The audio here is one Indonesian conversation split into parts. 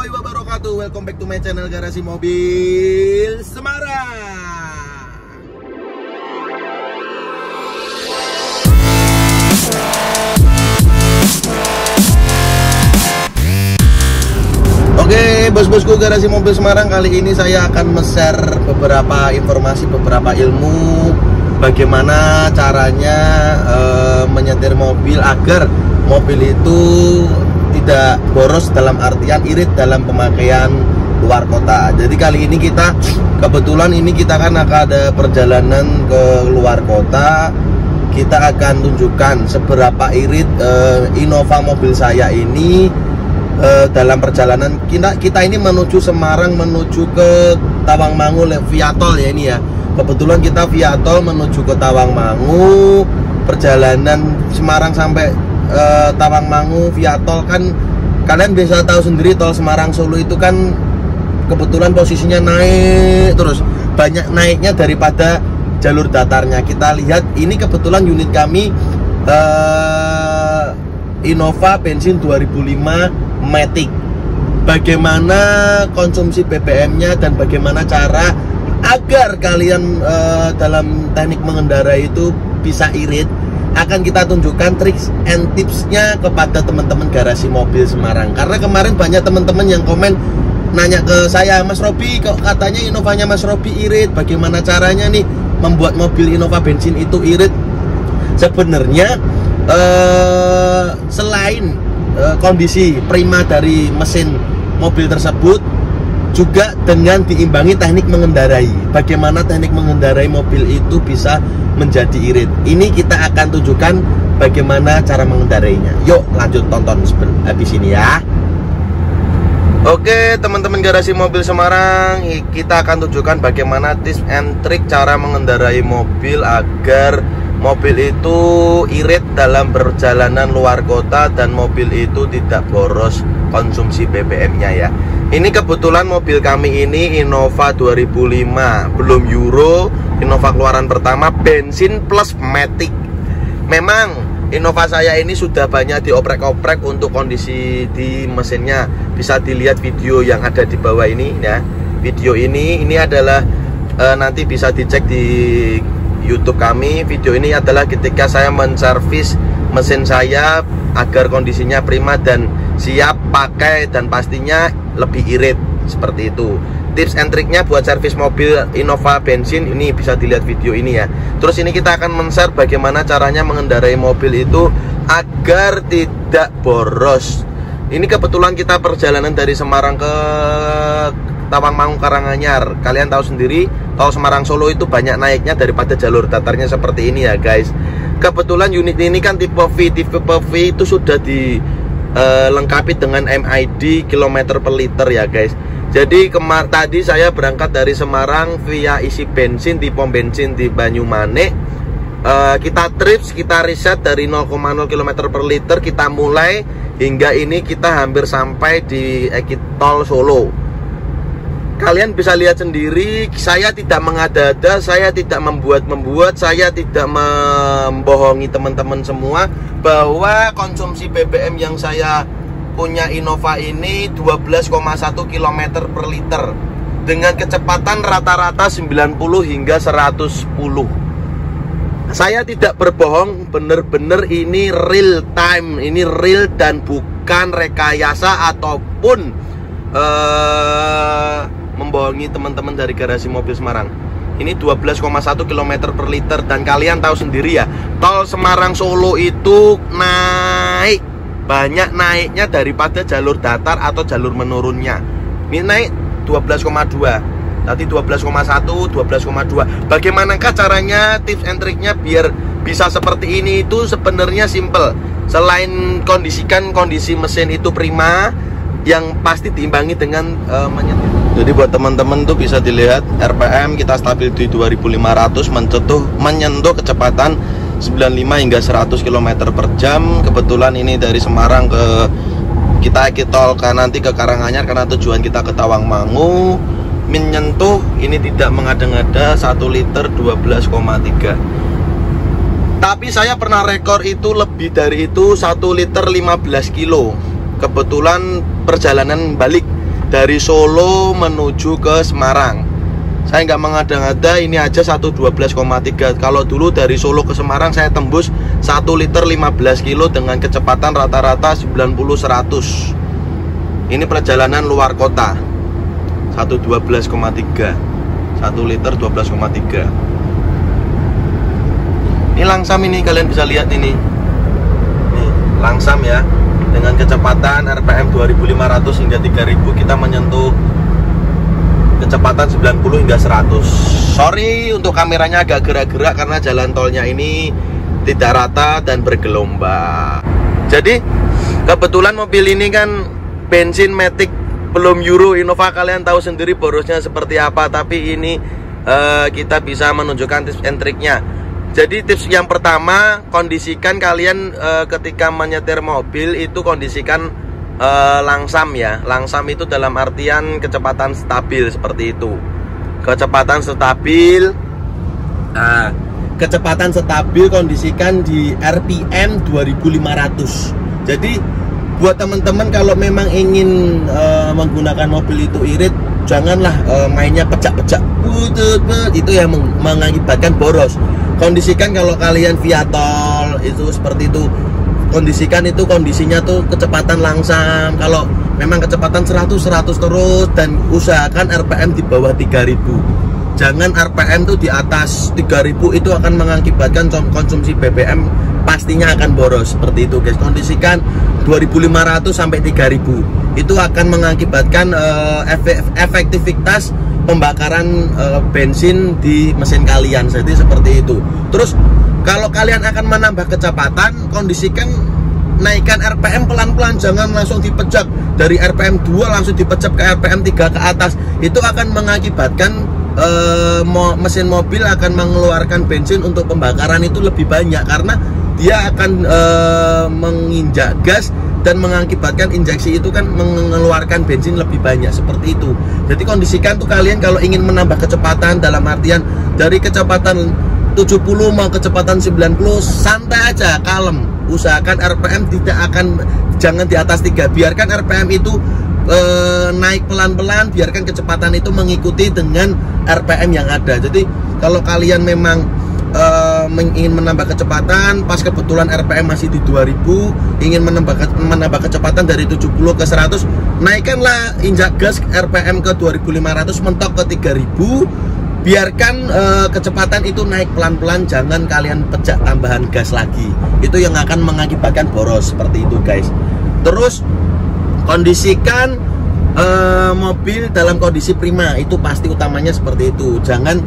warahmatullahi wabarakatuh. Welcome back to my channel Garasi Mobil Semarang. Oke, bos-bosku Garasi Mobil Semarang, kali ini saya akan share beberapa informasi, beberapa ilmu bagaimana caranya menyetir mobil agar mobil itu tidak boros, dalam artian irit dalam pemakaian luar kota. Jadi kali ini kita kebetulan kan akan ada perjalanan ke luar kota. Kita akan tunjukkan seberapa irit Innova mobil saya ini dalam perjalanan kita ini menuju Semarang, menuju ke Tawangmangu via tol ya ini ya. Kebetulan kita via tol menuju ke Tawangmangu. Perjalanan Semarang sampai Tawangmangu via tol kan kalian bisa tahu sendiri, tol Semarang Solo itu kan kebetulan posisinya naik terus, banyak naiknya daripada jalur datarnya. Kita lihat ini kebetulan unit kami Innova bensin 2005 Matic. Bagaimana konsumsi BBM-nya dan bagaimana cara agar kalian dalam teknik mengendarai itu bisa irit, akan kita tunjukkan tricks and tipsnya kepada teman-teman Garasi Mobil Semarang. Karena kemarin banyak teman-teman yang komen nanya ke saya, Mas Robi kok katanya Innovanya Mas Robi irit, bagaimana caranya nih membuat mobil Innova bensin itu irit? Sebenarnya selain kondisi prima dari mesin mobil tersebut, juga dengan diimbangi teknik mengendarai. Bagaimana teknik mengendarai mobil itu bisa menjadi irit. Ini kita akan tunjukkan bagaimana cara mengendarainya. Yuk lanjut tonton habis ini ya. Oke teman-teman Garasi Mobil Semarang, kita akan tunjukkan bagaimana tips and trik cara mengendarai mobil agar mobil itu irit dalam perjalanan luar kota dan mobil itu tidak boros konsumsi BBM-nya ya. Ini kebetulan mobil kami ini Innova 2005, belum Euro, Innova keluaran pertama, bensin plus Matic. Memang Innova saya ini sudah banyak dioprek-oprek untuk kondisi di mesinnya. Bisa dilihat video yang ada di bawah ini ya. Video ini adalah nanti bisa dicek di YouTube kami. Video ini adalah ketika saya menservis mesin saya agar kondisinya prima dan siap pakai dan pastinya lebih irit, seperti itu. Tips and triknya buat servis mobil Innova bensin ini bisa dilihat video ini ya. Terus ini kita akan men-share bagaimana caranya mengendarai mobil itu agar tidak boros. Ini kebetulan kita perjalanan dari Semarang ke Tawangmangu Karanganyar. Kalian tahu sendiri, tol Semarang Solo itu banyak naiknya daripada jalur datarnya seperti ini ya guys. Kebetulan unit ini kan tipe V itu sudah dilengkapi dengan MID kilometer per liter ya guys. Jadi tadi saya berangkat dari Semarang via isi bensin di pom bensin di Banyumanik. Kita trips, kita riset dari 0,0 km per liter, kita mulai hingga ini kita hampir sampai di exit tol Solo. Kalian bisa lihat sendiri, saya tidak mengada-ada, saya tidak membuat-membuat, saya tidak membohongi teman-teman semua bahwa konsumsi BBM yang saya punya Innova ini 12,1 km per liter dengan kecepatan rata-rata 90 hingga 110. Saya tidak berbohong, bener-bener ini real time, ini real dan bukan rekayasa ataupun membohongi teman-teman dari Garasi Mobil Semarang. Ini 12,1 km per liter dan kalian tahu sendiri ya, tol Semarang Solo itu naik, banyak naiknya daripada jalur datar atau jalur menurunnya. Ini naik 12,2, nanti 12,1, 12,2. Bagaimanakah caranya, tips and triknya biar bisa seperti ini? Itu sebenarnya simple. Selain kondisikan kondisi mesin itu prima, yang pasti diimbangi dengan menyetir. Jadi buat teman-teman tuh bisa dilihat RPM kita stabil di 2500, menyentuh kecepatan 95 hingga 100 km per jam. Kebetulan ini dari Semarang kita tol nanti ke Karanganyar karena tujuan kita ke Tawangmangu. Menyentuh ini tidak mengada-ngada 1 liter 12,3. Tapi saya pernah rekor itu lebih dari itu, 1 liter 15 kilo. Kebetulan perjalanan balik. dari Solo menuju ke Semarang. Saya nggak mengada-ngada, ini aja 112,3. Kalau dulu dari Solo ke Semarang saya tembus 1 liter 15 kilo dengan kecepatan rata-rata 90-100. Ini perjalanan luar kota. 112,3. 1 liter 12,3. Ini langsam, ini kalian bisa lihat ini. Nih, langsam ya. Dengan kecepatan RPM 2500 hingga 3000 kita menyentuh kecepatan 90 hingga 100. Sorry untuk kameranya agak gerak-gerak karena jalan tolnya ini tidak rata dan bergelombang. Jadi kebetulan mobil ini kan bensin Matic, belum Euro. Innova kalian tahu sendiri borosnya seperti apa. Tapi ini kita bisa menunjukkan tips and triknya. Jadi tips yang pertama, kondisikan kalian ketika menyetir mobil itu kondisikan langsam ya. Langsam itu dalam artian kecepatan stabil seperti itu. Kecepatan stabil. Nah, kecepatan stabil kondisikan di RPM 2500. Jadi buat teman-teman kalau memang ingin menggunakan mobil itu irit, janganlah mainnya pecah-pecah. Itu yang mengakibatkan boros. Kondisikan kalau kalian via tol itu seperti itu. Kondisikan itu kondisinya tuh kecepatan langsam. Kalau memang kecepatan 100 terus, dan usahakan RPM di bawah 3000. Jangan RPM tuh di atas 3000, itu akan mengakibatkan konsumsi BBM pastinya akan boros. Seperti itu guys. Kondisikan 2500 sampai 3000. Itu akan mengakibatkan efektivitas pembakaran bensin di mesin kalian. Jadi seperti itu. Terus kalau kalian akan menambah kecepatan, kondisikan naikkan RPM pelan-pelan, jangan langsung dipejak dari RPM 2 langsung dipejak ke RPM 3 ke atas. Itu akan mengakibatkan mesin mobil akan mengeluarkan bensin untuk pembakaran itu lebih banyak, karena dia akan menginjak gas dan mengakibatkan injeksi itu kan mengeluarkan bensin lebih banyak, seperti itu. Jadi kondisikan tuh kalian kalau ingin menambah kecepatan dalam artian dari kecepatan 70 mau kecepatan 90, santai aja, kalem. Usahakan RPM jangan di atas 3. Biarkan RPM itu naik pelan-pelan, biarkan kecepatan itu mengikuti dengan RPM yang ada. Jadi kalau kalian memang ingin menambah kecepatan, pas kebetulan RPM masih di 2000, ingin menambah kecepatan dari 70 ke 100, naikkanlah injak gas RPM ke 2500, mentok ke 3000. Biarkan kecepatan itu naik pelan-pelan, jangan kalian pejak tambahan gas lagi. Itu yang akan mengakibatkan boros, seperti itu guys. Terus kondisikan mobil dalam kondisi prima, itu pasti utamanya seperti itu. Jangan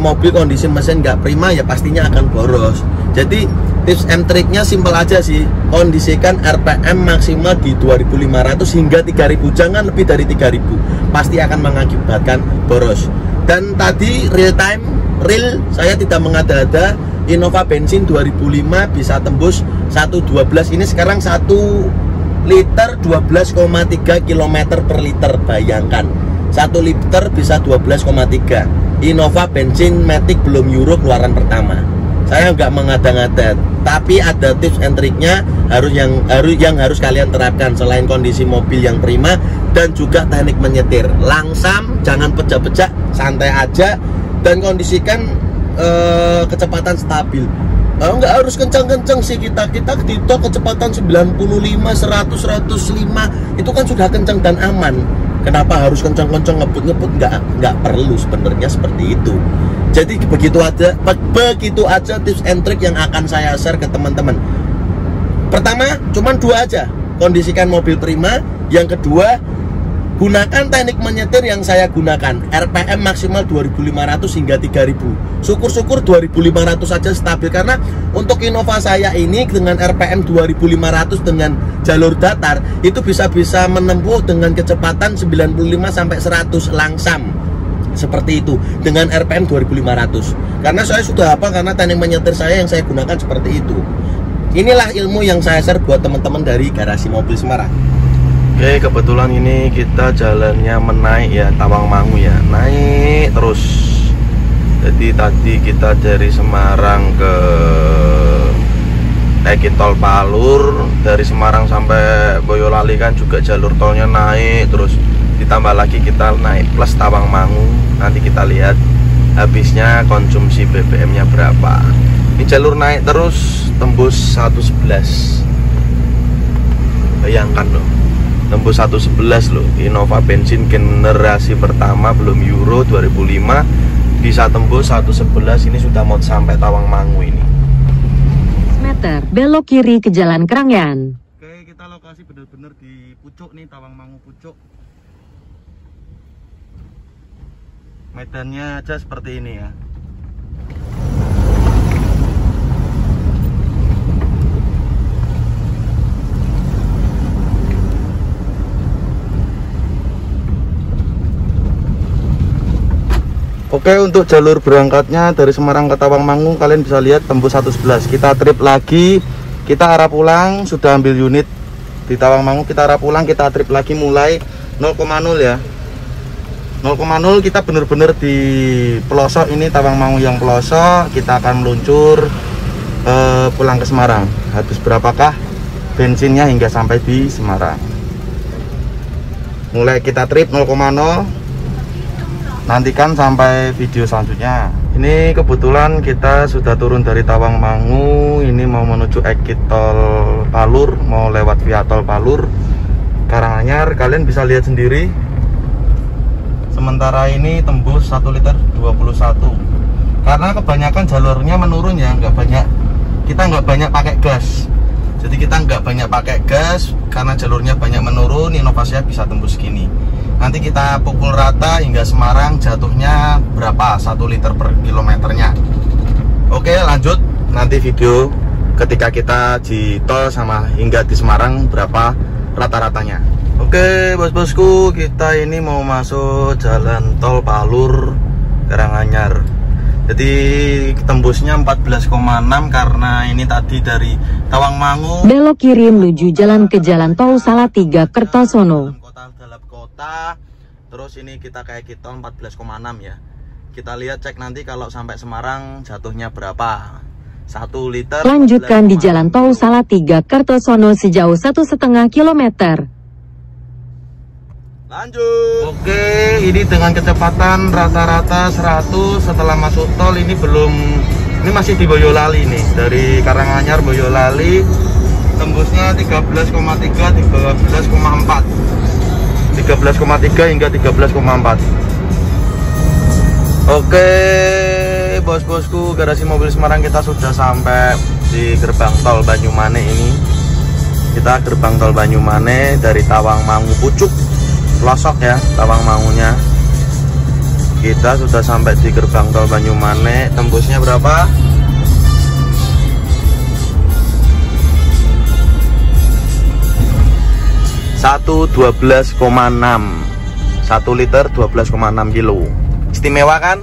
mobil kondisi mesin nggak prima, ya pastinya akan boros. Jadi tips and triknya simpel aja sih. Kondisikan RPM maksimal di 2500 hingga 3000, jangan lebih dari 3000. Pasti akan mengakibatkan boros. Dan tadi real saya tidak mengada-ada, Innova bensin 2005 bisa tembus 112. Ini sekarang 1 liter 12,3 km per liter. Bayangkan 1 liter bisa 12,3. Innova bensin Matic belum Euro keluaran pertama. Saya nggak mengada-ngada, tapi ada tips and triknya yang harus kalian terapkan. Selain kondisi mobil yang prima dan juga teknik menyetir, langsam, jangan pecah-pecah, santai aja, dan kondisikan kecepatan stabil. Nggak harus kencang-kencang sih, kita di kecepatan 95, 100, 105 itu kan sudah kencang dan aman. Kenapa harus kencang-kencang ngebut-ngebut? Nggak perlu sebenarnya seperti itu. Jadi begitu aja tips and trick yang akan saya share ke teman-teman. Pertama, cuman 2 aja. Kondisikan mobil prima. Yang kedua, gunakan teknik menyetir yang saya gunakan. RPM maksimal 2500 hingga 3000. Syukur-syukur 2500 saja stabil, karena untuk Innova saya ini dengan RPM 2500 dengan jalur datar itu bisa menempuh dengan kecepatan 95 sampai 100 langsam. Seperti itu dengan RPM 2500. Karena saya sudah hafal, karena teknik menyetir saya yang saya gunakan seperti itu. Inilah ilmu yang saya share buat teman-teman dari Garasi Mobil Semarang. Oke, kebetulan ini kita jalannya menaik ya, Tawangmangu ya, naik terus. Jadi tadi kita dari Semarang ke naikin tol Palur, dari Semarang sampai Boyolali kan juga jalur tolnya naik terus. ditambah lagi kita naik plus Tawangmangu, nanti kita lihat habisnya konsumsi BBM-nya berapa. Ini jalur naik terus tembus 111. Bayangkan loh, tembus 111 loh. Innova bensin generasi pertama belum Euro 2005 bisa tembus 111. Ini sudah mau sampai Tawangmangu ini. Meter belok kiri ke Jalan Keranggan. Oke, kita lokasi bener-bener di pucuk nih, Tawangmangu pucuk. Medannya aja seperti ini ya. Oke, untuk jalur berangkatnya dari Semarang ke Tawangmangu kalian bisa lihat tembus 111. Kita trip lagi, kita arah pulang, sudah ambil unit di Tawangmangu, kita arah pulang, kita trip lagi mulai 0,0 ya. 0,0 kita bener-bener di pelosok ini, Tawangmangu yang pelosok. Kita akan meluncur pulang ke Semarang. Habis berapakah bensinnya hingga sampai di Semarang. Mulai kita trip 0,0. Nantikan sampai video selanjutnya. Ini kebetulan kita sudah turun dari Tawangmangu, ini mau menuju exit tol Palur, mau lewat via tol Palur Karanganyar. Kalian bisa lihat sendiri, sementara ini tembus 1 liter 21. Karena kebanyakan jalurnya menurun ya, kita nggak banyak pakai gas. Jadi kita nggak banyak pakai gas karena jalurnya banyak menurun. Inovasinya bisa tembus gini. Nanti kita pukul rata hingga Semarang, jatuhnya berapa 1 liter per kilometernya. Oke, lanjut nanti video ketika kita di tol sama hingga di Semarang berapa rata-ratanya. Oke bos-bosku, kita ini mau masuk jalan tol Palur Karanganyar. Jadi tembusnya 14,6 karena ini tadi dari Tawangmangu belok kiri menuju jalan ke Jalan Tol Salatiga Kertosono. dalam kota. Terus ini kita kayak kita 14,6 ya. Kita lihat cek nanti kalau sampai Semarang jatuhnya berapa. 1 liter. Lanjutkan di Jalan Tol Salatiga Kertosono sejauh 1,5 kilometer. Lanjut. Oke, ini dengan kecepatan rata-rata 100. Setelah masuk tol ini masih di Boyolali nih. Dari Karanganyar Boyolali tembusnya 13,3 13,4. 13,3 hingga 13,4. Oke bos-bosku, garasi mobil Semarang kita sudah sampai di gerbang tol Banyumane ini. Kita gerbang tol Banyumane dari Tawangmangu pucuk pelosok ya, Tawangmangunya. Kita sudah sampai di gerbang tol Banyumane. Tembusnya berapa? 112,6. 1 liter 12,6 kilo. Istimewa kan?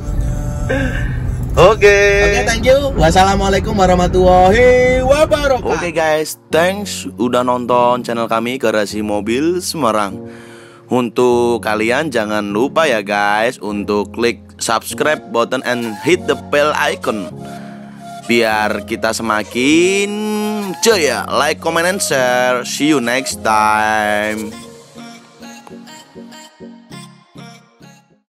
Oke, thank you. Wassalamualaikum warahmatullahi wabarakatuh. Oke guys, thanks udah nonton channel kami Garasi Mobil Semarang. Untuk kalian jangan lupa ya guys untuk klik subscribe button and hit the bell icon biar kita semakin jaya. Like, comment, and share. See you next time.